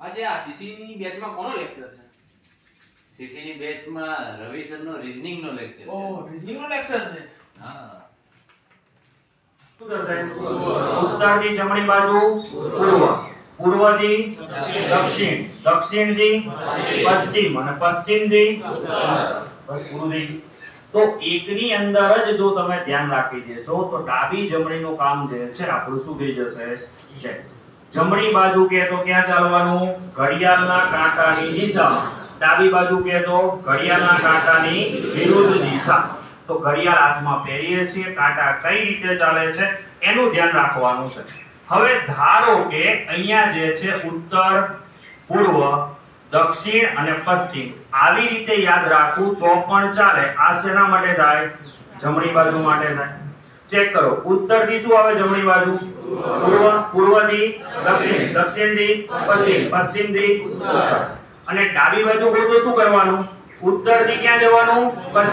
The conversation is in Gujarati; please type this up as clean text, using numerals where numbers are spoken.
આજે આ સીસી ની બેચમાં કોનો લેક્ચર છે? સીસી ની બેચમાં રવિ સર નો રીઝનિંગ નો લેક્ચર છે. ઓહ, રીઝનિંગ નો લેક્ચર છે. હા. શું થશે? ઉત્તરથી જમણી બાજુ પૂર્વ, પૂર્વથી દક્ષિણ, દક્ષિણથી પશ્ચિમ અને પશ્ચિમથી ઉત્તર. બસ પૂરું થઈ ગયું. તો એકની અંદર જ જો તમે ધ્યાન રાખી દેશો તો ડાબી જમણીનું કામ જે છે આપણું શું થઈ જશે? છે. જમણી બાજુ કે તો ક્યાં ચાલવાનું? ઘડિયાળના કાંટાની દિશામાં. ડાબી બાજુ કે તો ઘડિયાળના કાંટાની વિરુદ્ધ દિશા. તો ઘડિયાળ હાથમાં પહેરીએ છીએ, કાંટા કઈ રીતે ચાલે છે એનું ધ્યાન રાખવાનું છે. હવે ધારો કે અહીંયા જે છે ઉત્તર, પૂર્વ, દક્ષિણ અને પશ્ચિમ આવી રીતે યાદ રાખવું તો પણ ચાલે. આ શેના માટે થાય? જમણી બાજુ માટે થાય. ચેક કરો. ઉત્તર થી શું આવે જમણી બાજુ? પૂર્વ, પૂર્વ થી દક્ષિણ, દક્ષિણ થી પશ્ચિમ, પશ્ચિમ થી ઉત્તર. અને ડાબી બાજુ હોય તો શું કરવાનું? ઉત્તર થી ક્યાં જવાનું? પશ્ચિમ.